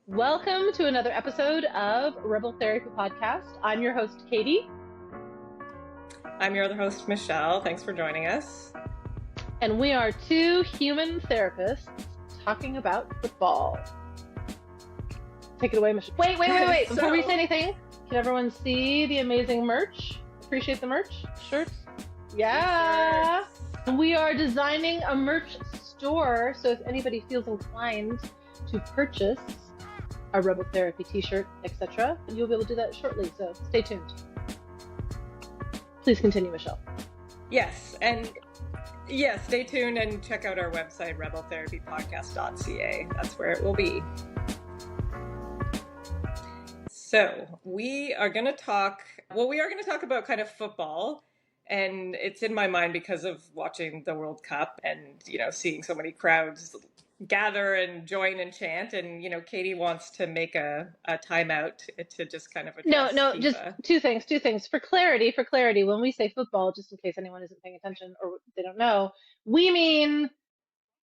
Welcome to another episode of Rebel Therapy Podcast. I'm your host, Katie. I'm your other host, Michelle. Thanks for joining us. And we are two human therapists talking about football. Take it away, Michelle. Wait. Before we say anything, can everyone see the amazing merch? Appreciate the merch? Shirts? Yeah. Shirts. We are designing a merch store, so if anybody feels inclined to purchase a Rebel Therapy t-shirt, etc., you'll be able to do that shortly, so stay tuned. Please continue, Michelle. Yes, stay tuned and check out our website, rebeltherapypodcast.ca. That's where it will be. So we are going to talk about kind of football, and it's in my mind because of watching the World Cup and, seeing so many crowds gather and join and chant, and Katie wants to make a timeout to just kind of address FIFA. Just two things for clarity. When we say football, just in case anyone isn't paying attention or they don't know, we mean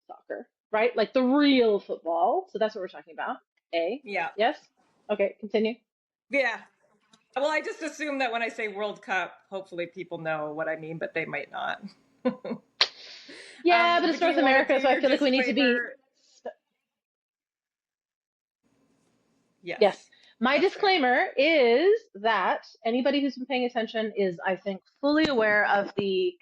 soccer, right? Like the real football. So that's what we're talking about. Yeah. Yes. Okay, continue. Yeah. Well, I just assume that when I say World Cup, hopefully people know what I mean, but they might not. Yeah, but it's North America, so I feel like we need to be... Yes. My disclaimer is that anybody who's been paying attention is, I think, fully aware of the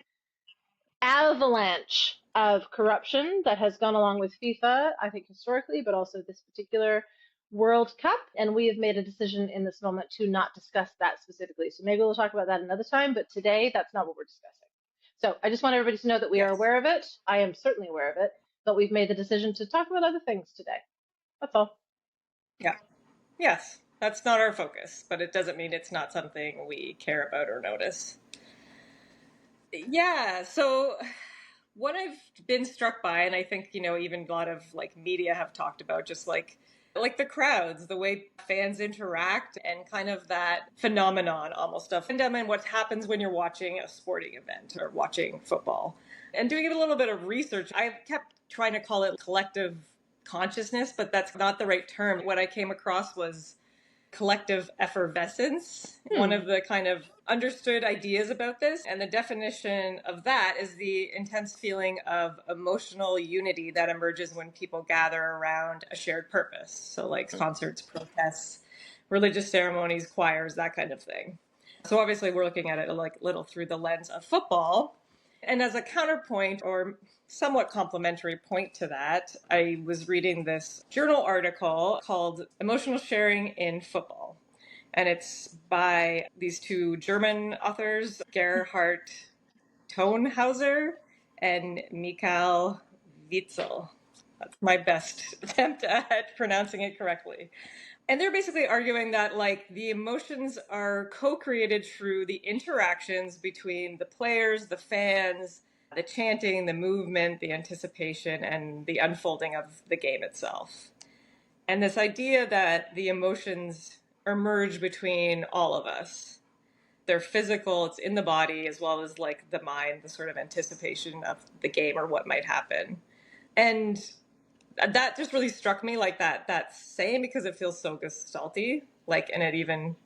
avalanche of corruption that has gone along with FIFA, I think historically, but also this particular World Cup. And we have made a decision in this moment to not discuss that specifically. So maybe we'll talk about that another time, but today that's not what we're discussing. So I just want everybody to know that we are aware of it. I am certainly aware of it, but we've made the decision to talk about other things today. That's all. Yeah. Yes, that's not our focus, but it doesn't mean it's not something we care about or notice. Yeah, so what I've been struck by, and I think, even a lot of media have talked about, just like the crowds, the way fans interact, and kind of that phenomenon almost of fandom and what happens when you're watching a sporting event or watching football. And doing a little bit of research, I kept trying to call it collective consciousness, but that's not the right term. What I came across was collective effervescence, one of the kind of understood ideas about this. And the definition of that is the intense feeling of emotional unity that emerges when people gather around a shared purpose. So like concerts, protests, religious ceremonies, choirs, that kind of thing. So obviously we're looking at it little through the lens of football. And as a counterpoint or somewhat complementary point to that, I was reading this journal article called Emotional Sharing in Football. And it's by these two German authors, Gerhard Tonhauser and Michael Witzel. That's my best attempt at pronouncing it correctly. And they're basically arguing that the emotions are co-created through the interactions between the players, the fans, the chanting, the movement, the anticipation, and the unfolding of the game itself. And this idea that the emotions emerge between all of us. They're physical, it's in the body, as well as the mind, the sort of anticipation of the game or what might happen. And that just really struck me, that saying, because it feels so gestalty, and it even,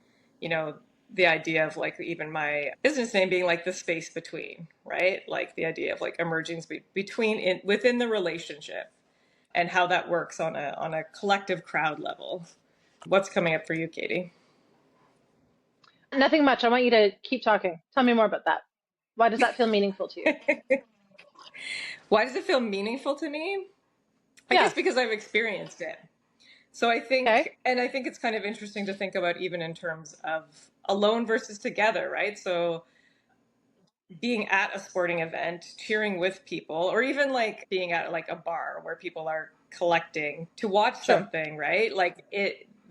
the idea of even my business name being the space between, right? The idea of emerging within the relationship and how that works on a collective crowd level. What's coming up for you, Katie? Nothing much. I want you to keep talking. Tell me more about that. Why does that feel meaningful to you? Why does it feel meaningful to me? I guess because I've experienced it. So I think, and I think it's kind of interesting to think about even in terms of alone versus together, right? So being at a sporting event, cheering with people, or even being at a bar where people are collecting to watch something, right?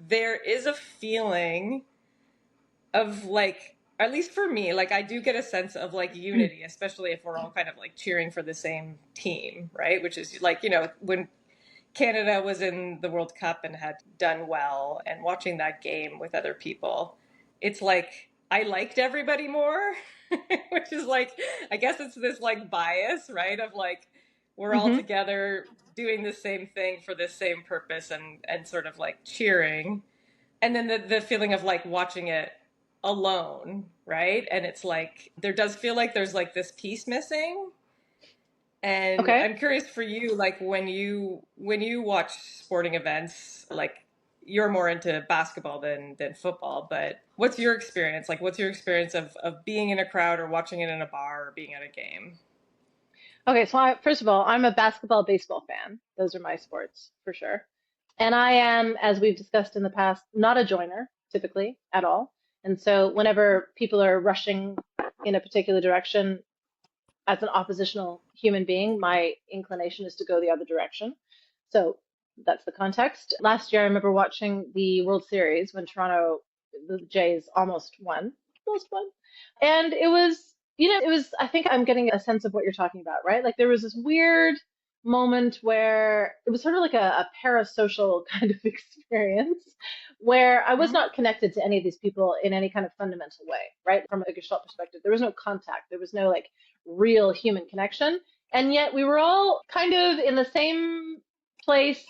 There is a feeling of at least for me, I do get a sense of unity, especially if we're all kind of cheering for the same team, right? Which is when Canada was in the World Cup and had done well, and watching that game with other people, it's I liked everybody more, which is I guess it's this bias, right? Of we're all Mm-hmm. together doing the same thing for the same purpose and sort of like cheering. And then the feeling of like watching it alone, right? And it's like there does feel like there's like this piece missing. And Okay. I'm curious for you, like when you watch sporting events, like you're more into basketball than football, but what's your experience? Like what's your experience of being in a crowd or watching it in a bar or being at a game? Okay, so first of all, I'm a basketball, baseball fan. Those are my sports for sure. And I am, as we've discussed in the past, not a joiner typically at all. And so whenever people are rushing in a particular direction, as an oppositional human being, my inclination is to go the other direction. So that's the context. Last year, I remember watching the World Series when the Jays almost won. And it was, I think I'm getting a sense of what you're talking about, right? Like there was this weird moment where it was sort of like a parasocial kind of experience where I was Hmm. not connected to any of these people in any kind of fundamental way, right? From a Gestalt perspective, there was no contact, there was no like real human connection. And yet we were all kind of in the same place.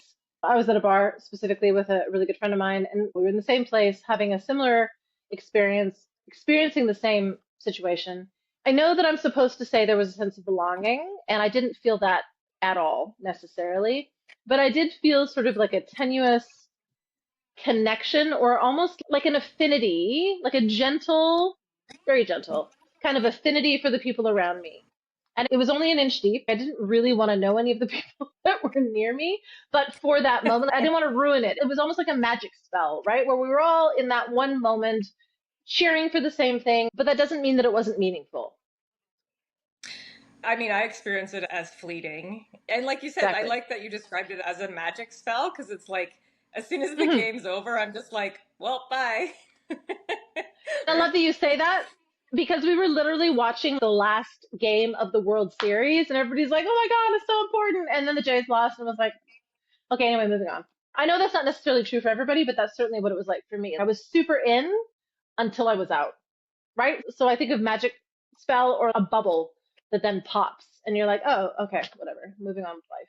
I was at a bar specifically with a really good friend of mine, and we were in the same place having a similar experience, experiencing the same situation. I know that I'm supposed to say there was a sense of belonging, and I didn't feel that at all necessarily, but I did feel sort of like a tenuous connection or almost like an affinity, like a gentle, very gentle kind of affinity for the people around me. And it was only an inch deep. I didn't really want to know any of the people that were near me, but for that moment, I didn't want to ruin it. It was almost like a magic spell, right? Where we were all in that one moment cheering for the same thing, but that doesn't mean that it wasn't meaningful. I mean, I experience it as fleeting. And like you said, I Exactly. like that you described it as a magic spell because it's like as soon as the Mhm. game's over, I'm just like, well, bye. I love that you say that because we were literally watching the last game of the World Series and everybody's like, oh my God, it's so important. And then the Jays lost and was like, okay, anyway, moving on. I know that's not necessarily true for everybody, but that's certainly what it was like for me. I was super in until I was out, right? So I think of magic spell or a bubble that then pops and you're like, oh, okay, whatever, moving on with life.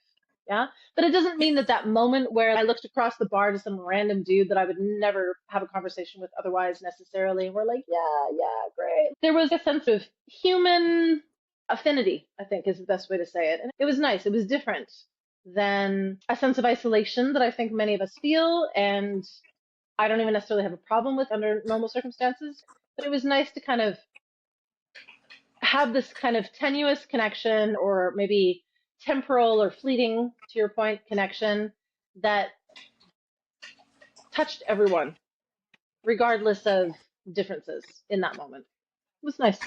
Yeah. But it doesn't mean that that moment where I looked across the bar to some random dude that I would never have a conversation with otherwise necessarily, and we're like, yeah, yeah, great. There was a sense of human affinity, I think is the best way to say it. And it was nice. It was different than a sense of isolation that I think many of us feel. And I don't even necessarily have a problem with under normal circumstances, but it was nice to kind of have this kind of tenuous connection or maybe temporal or fleeting, to your point, connection that touched everyone, regardless of differences in that moment. It was nice.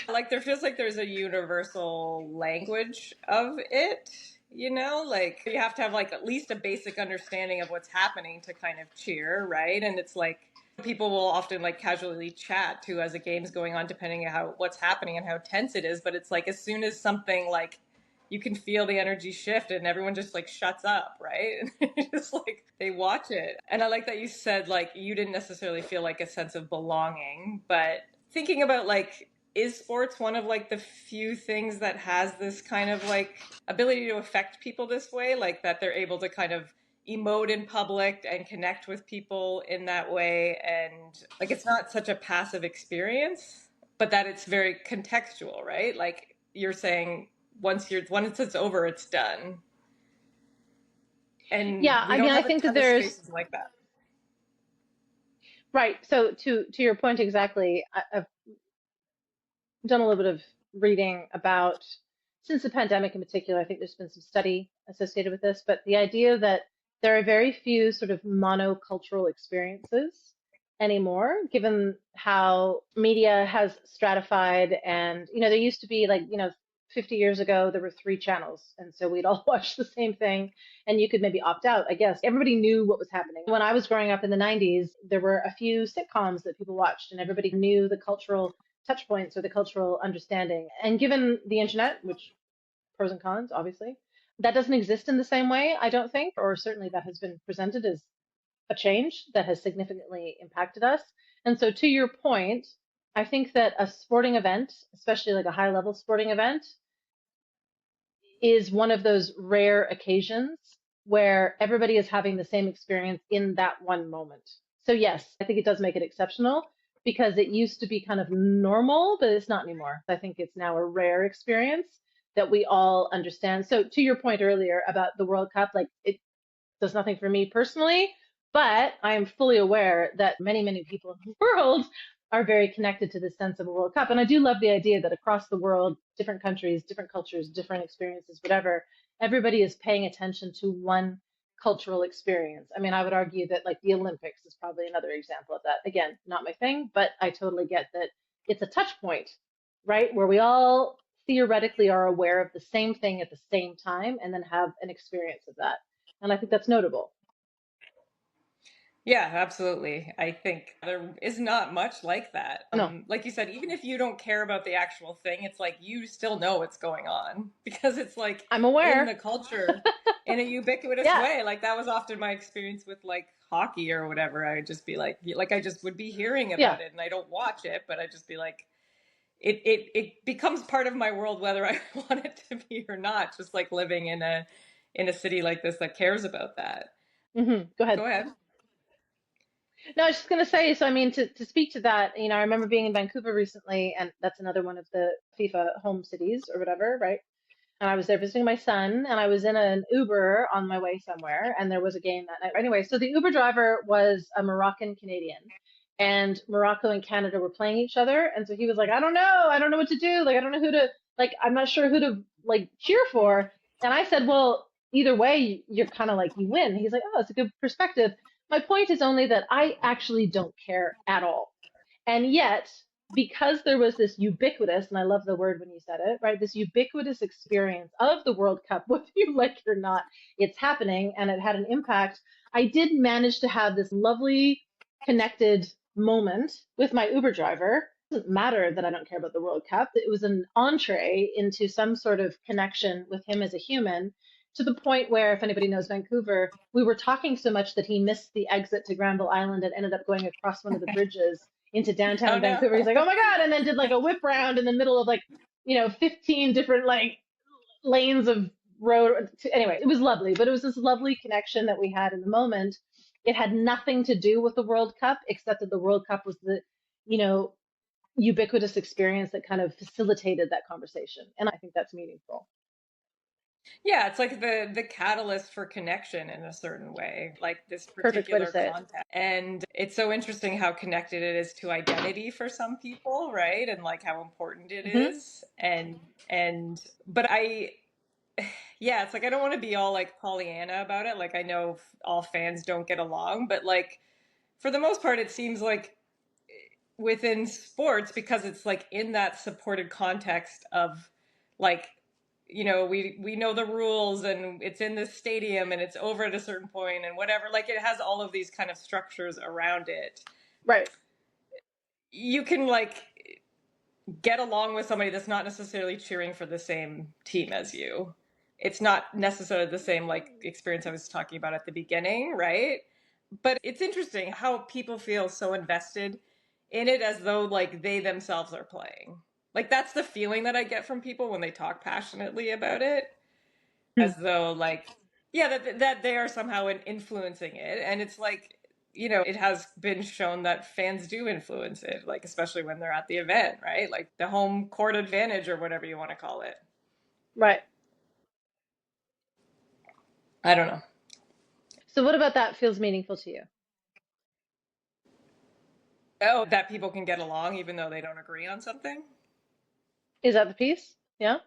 Like there feels like there's a universal language of it, like you have to have like at least a basic understanding of what's happening to kind of cheer, right? And it's like people will often like casually chat too as a game's going on depending on how what's happening and how tense it is, but it's like as soon as something like you can feel the energy shift and everyone just like shuts up, right? Just like they watch it. And I like that you said like you didn't necessarily feel like a sense of belonging, but thinking about like is sports one of like the few things that has this kind of like ability to affect people this way, like that they're able to kind of emote in public and connect with people in that way, and like it's not such a passive experience but that it's very contextual, right? Like you're saying once it's over it's done, and Yeah, we I don't mean, I have a think that ton of there's spaces like that. right. So to your point exactly, I've done a little bit of reading about since the pandemic in particular. I think there's been some study associated with this, but the idea that there are very few sort of monocultural experiences anymore, given how media has stratified. And, there used to be like, 50 years ago, there were three channels. And so we'd all watch the same thing and you could maybe opt out, I guess. Everybody knew what was happening. When I was growing up in the 90s, there were a few sitcoms that people watched and everybody knew the cultural touch points or the cultural understanding. And given the internet, which pros and cons, obviously, that doesn't exist in the same way, I don't think, or certainly that has been presented as a change that has significantly impacted us. And so, to your point, I think that a sporting event, especially like a high level sporting event, is one of those rare occasions where everybody is having the same experience in that one moment. So yes, I think it does make it exceptional because it used to be kind of normal, but it's not anymore. I think it's now a rare experience that we all understand. So to your point earlier about the World Cup, like it does nothing for me personally, but I am fully aware that many, many people in the world are very connected to this sense of a World Cup. And I do love the idea that across the world, different countries, different cultures, different experiences, whatever, everybody is paying attention to one cultural experience. I mean, I would argue that like the Olympics is probably another example of that. Again, not my thing, but I totally get that it's a touch point, right? Where we all theoretically are aware of the same thing at the same time and then have an experience of that. And I think that's notable. Yeah, absolutely. I think there is not much like that. No, Like you said, even if you don't care about the actual thing, it's like you still know what's going on because it's like I'm in the aware. culture in a ubiquitous Yeah, way. Like that was often my experience with like hockey or whatever. I would just be like I just would be hearing yeah. about it and I don't watch it, but I just be like, it becomes part of my world whether I want it to be or not. Just like living in a city like this that cares about that. Go ahead. Go ahead. No, I was just going to say, so I mean, to speak to that, you know, I remember being in Vancouver recently, and that's another one of the FIFA home cities or whatever, right? And I was there visiting my son, and I was in an Uber on my way somewhere, and there was a game that night. Anyway, so the Uber driver was a Moroccan Canadian, and Morocco and Canada were playing each other, and so he was like, I don't know what to do, like, I don't know who to, like, I'm not sure who to like cheer for. And I said, well, either way, you're kind of like you win. He's like, oh, that's a good perspective. My point is only that I actually don't care at all. And yet, because there was this ubiquitous, and I love the word when you said it, right? This ubiquitous experience of the World Cup, whether you like it or not, it's happening and it had an impact. I did manage to have this lovely connected moment with my Uber driver. It doesn't matter that I don't care about the World Cup. It was an entree into some sort of connection with him as a human to the point where, if anybody knows Vancouver, we were talking so much that he missed the exit to Granville Island and ended up going across one of the bridges into Oh downtown no. Vancouver. He's like, oh my God. And then did like a whip round in the middle of like, 15 different like lanes of road. Anyway, it was lovely, but it was this lovely connection that we had in the moment. It had nothing to do with the World Cup, except that the World Cup was the, you know, ubiquitous experience that kind of facilitated that conversation. And I think that's meaningful. Yeah, it's like the catalyst for connection in a certain way, like this Perfect way to particular say it. context. And it's so interesting how connected it is to identity for some people, right? And like how important it Mm-hmm. is. And but I yeah, it's like I don't want to be all like Pollyanna about it. Like I know all fans don't get along, but like for the most part it seems like within sports because it's like in that supported context of like we know the rules and it's in this stadium and it's over at a certain point and whatever, like it has all of these kind of structures around it. Right. You can like get along with somebody that's not necessarily cheering for the same team as you. It's not necessarily the same like experience I was talking about at the beginning, right? But it's interesting how people feel so invested in it as though like they themselves are playing. Like that's the feeling that I get from people when they talk passionately about it, Hmm. as though like yeah, that they are somehow influencing it. And it's like, it has been shown that fans do influence it, like especially when they're at the event, right? Like the home court advantage or whatever you want to call it. Right. I don't know. So what about that feels meaningful to you? Oh, that people can get along even though they don't agree on something. Is that the piece? Yeah.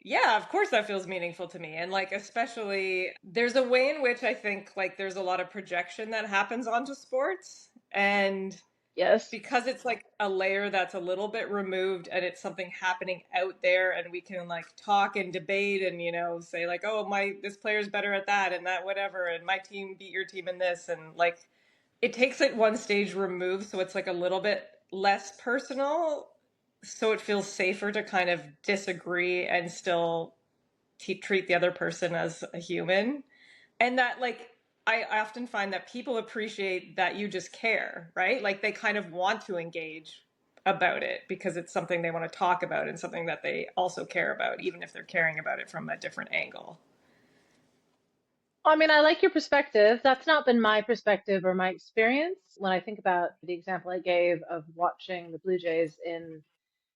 Yeah, of course that feels meaningful to me. And like especially there's a way in which I think like there's a lot of projection that happens onto sports. And Yes. because it's like a layer that's a little bit removed and it's something happening out there and we can like talk and debate and say like, oh, my this player's better at that and that whatever and my team beat your team in this, and like it takes it one stage removed, so it's like a little bit less personal, so it feels safer to kind of disagree and still treat the other person as a human. And that like I often find that people appreciate that you just care, right? Like they kind of want to engage about it because it's something they want to talk about and something that they also care about, even if they're caring about it from a different angle. I mean, I like your perspective. That's not been my perspective or my experience. When I think about the example I gave of watching the Blue Jays in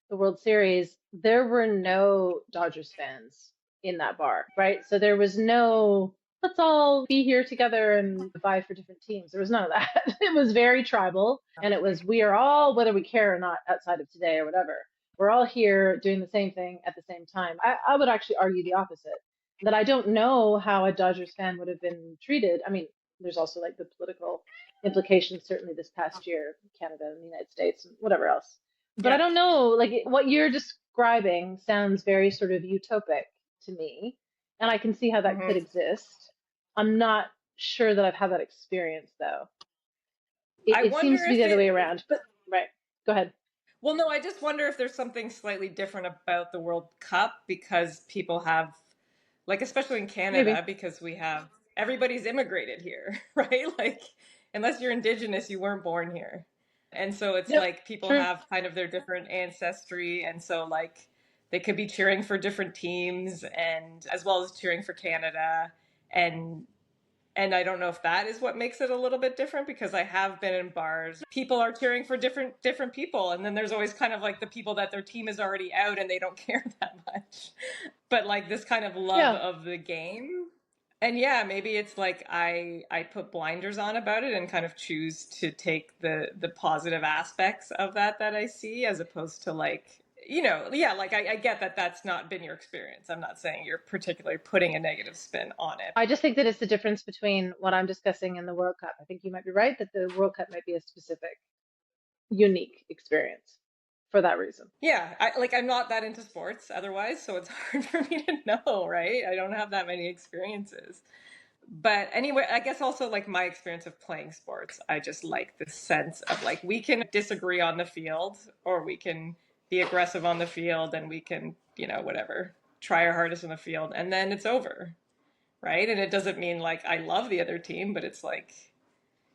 the World Series, there were no Dodgers fans in that bar, right? So there was no, let's all be here together and vie for different teams. There was none of that. It was very tribal. And it was, we are all, whether we care or not, outside of today or whatever, we're all here doing the same thing at the same time. I would actually argue the opposite, that I don't know how a Dodgers fan would have been treated. I mean, there's also like the political implications, certainly this past year, Canada and the United States and whatever else. But I Yeah. don't know, like what you're describing sounds very sort of utopic to me, and I can see how that could Hmm. exist. I'm not sure that I've had that experience though. It, I it wonder seems to be if the other it, way around, but right. Go ahead. well, no, I just wonder if there's something slightly different about the World Cup because people have, like, especially in Maybe. Canada, because we have, everybody's immigrated here, right? Like, unless you're Indigenous, you weren't born here. And so it's Yep. like people True. have kind of their different ancestry. And so, like, they could be cheering for different teams and as well as cheering for Canada. And and I don't know if that is what makes it a little bit different because I have been in bars. People are cheering for different people, and then there's always kind of like the people that their team is already out and they don't care that much. But like this kind of love Yeah. of the game. And yeah, maybe it's like I put blinders on about it and kind of choose to take the positive aspects of that I see as opposed to like yeah, like I get that that's not been your experience. I'm not saying you're particularly putting a negative spin on it. I just think that it's the difference between what I'm discussing and the World Cup. I think you might be right that the World Cup might be a specific, unique experience for that reason. Yeah, I'm not that into sports otherwise, so it's hard for me to know, right? I don't have that many experiences. But anyway, I guess also like my experience of playing sports, I just like the sense of like we can disagree on the field or we can be aggressive on the field and we can, whatever, try our hardest on the field and then it's over, right? And it doesn't mean like I love the other team, but it's like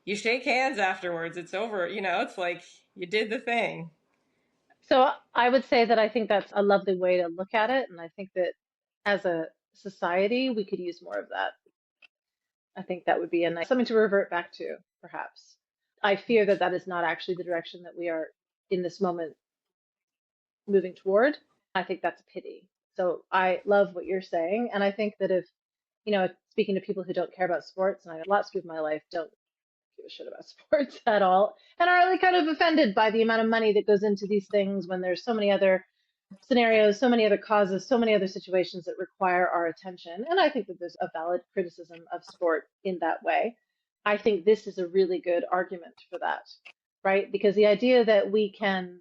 you shake hands afterwards, it's over, it's like you did the thing. So I would say that I think that's a lovely way to look at it, and I think that as a society we could use more of that. I think that would be a nice something to revert back to, perhaps. I fear that that is not actually the direction that we are in this moment moving toward. I think that's a pity. So I love what you're saying, and I think that if speaking to people who don't care about sports, and I lots of people in my life don't give a shit about sports at all, and are like kind of offended by the amount of money that goes into these things when there's so many other scenarios, so many other causes, so many other situations that require our attention. And I think that there's a valid criticism of sport in that way. I think this is a really good argument for that, right? Because the idea that we can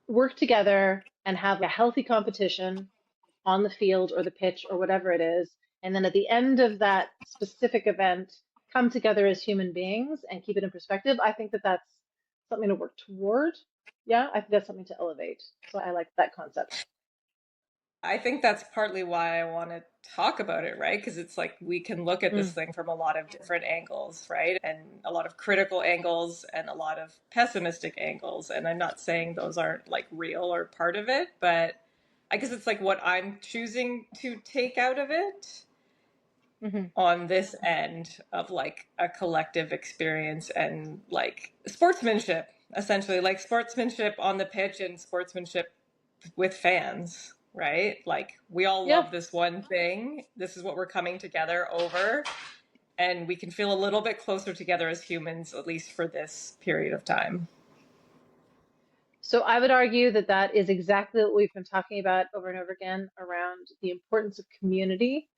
work together and have a healthy competition on the field or the pitch or whatever it is, and then at the end of that specific event, come together as human beings and keep it in perspective, I think that that's something to work toward. Yeah, I think that's something to elevate. So I like that concept. I think that's partly why I want to talk about it, right? Because it's like we can look at this Mm. thing from a lot of different angles, right? And a lot of critical angles and a lot of pessimistic angles. And I'm not saying those aren't like real or part of it, but I guess it's like what I'm choosing to take out of it Hmm. on this end of like a collective experience and like sportsmanship, essentially, like sportsmanship on the pitch and sportsmanship with fans, right? Like we all Yeah. love this one thing. This is what we're coming together over. And we can feel a little bit closer together as humans, at least for this period of time. So I would argue that that is exactly what we've been talking about over and over again around the importance of community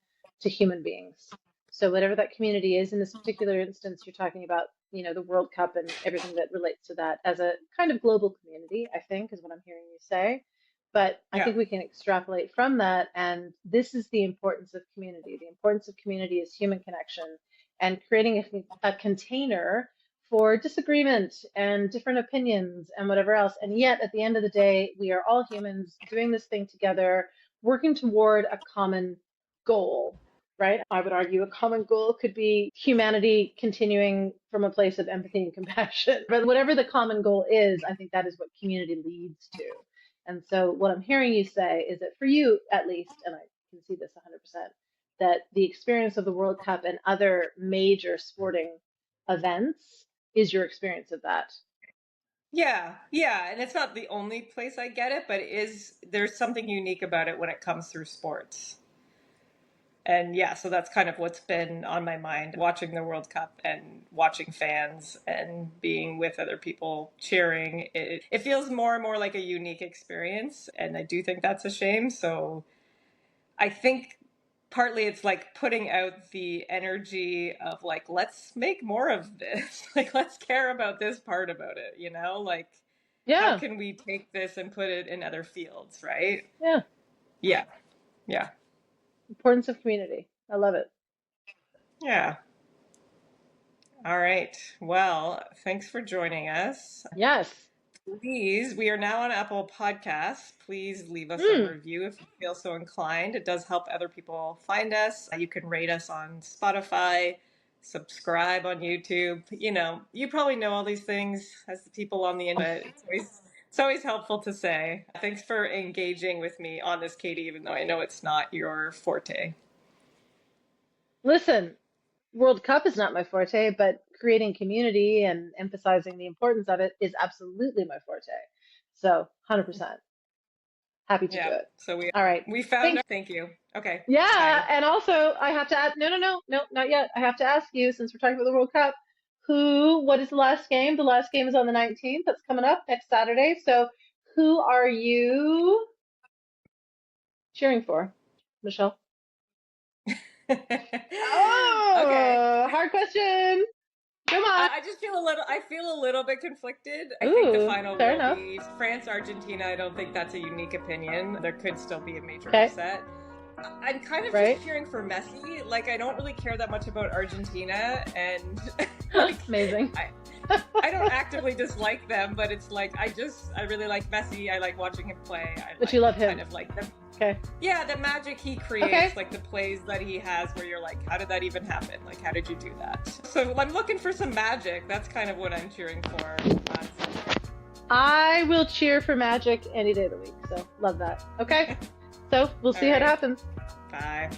to human beings. So whatever that community is, in this particular instance, you're talking about, the World Cup and everything that relates to that as a kind of global community, I think, is what I'm hearing you say. But I Yeah. think we can extrapolate from that. And this is the importance of community. The importance of community is human connection and creating a container for disagreement and different opinions and whatever else. And yet, at the end of the day, we are all humans doing this thing together, working toward a common goal, right? I would argue a common goal could be humanity continuing from a place of empathy and compassion. But whatever the common goal is, I think that is what community leads to. And so what I'm hearing you say is that for you, at least, and I can see this 100%, that the experience of the World Cup and other major sporting events is your experience of that. Yeah, yeah, and it's not the only place I get it, but there's something unique about it when it comes through sports. And yeah, so that's kind of what's been on my mind, watching the World Cup and watching fans and being with other people cheering. It feels more and more like a unique experience, and I do think that's a shame. So I think partly it's like putting out the energy of like, let's make more of this. Like, let's care about this part about it, you know? Like, how Yeah, can we take this and put it in other fields, right? yeah. Yeah, yeah, Importance of community. I love it. yeah. All right. Well, thanks for joining us. Yes. Please, we are now on Apple Podcasts. Please leave us a Mm. review if you feel so inclined. It does help other people find us. You can rate us on Spotify, subscribe on YouTube. You know, you probably know all these things as the people on the internet. It's always helpful to say. Thanks for engaging with me on this, Katie, even though I know it's not your forte. Listen, World Cup is not my forte, but creating community and emphasizing the importance of it is absolutely my forte. So, 100% happy to do Yeah. it. So All right. we found Thank out. Thank you. Okay. Yeah, Bye. and also I have to add, no, not yet. I have to ask you, since we're talking about the World Cup, what is the last game? The last game is on the 19th. That's coming up next Saturday. So, who are you cheering for, Michelle? Okay. Oh, hard question. Come on. I just feel a little bit conflicted. I think the Ooh, final fair will enough. be France Argentina. I don't think that's a unique opinion. There could still be a major Okay, upset. I'm kind of right. just cheering for Messi. Like, I don't really care that much about Argentina, and like Amazing. I don't actively dislike them, but it's like I really like Messi. I like watching him play. But you love him. Kind of like the Okay. yeah, the magic he creates, Okay. like the plays that he has where you're like, how did that even happen? Like, how did you do that? So I'm looking for some magic. That's kind of what I'm cheering for on Sunday. I will cheer for Magic any day of the week. So love that. Okay. So we'll see how it happens. Bye.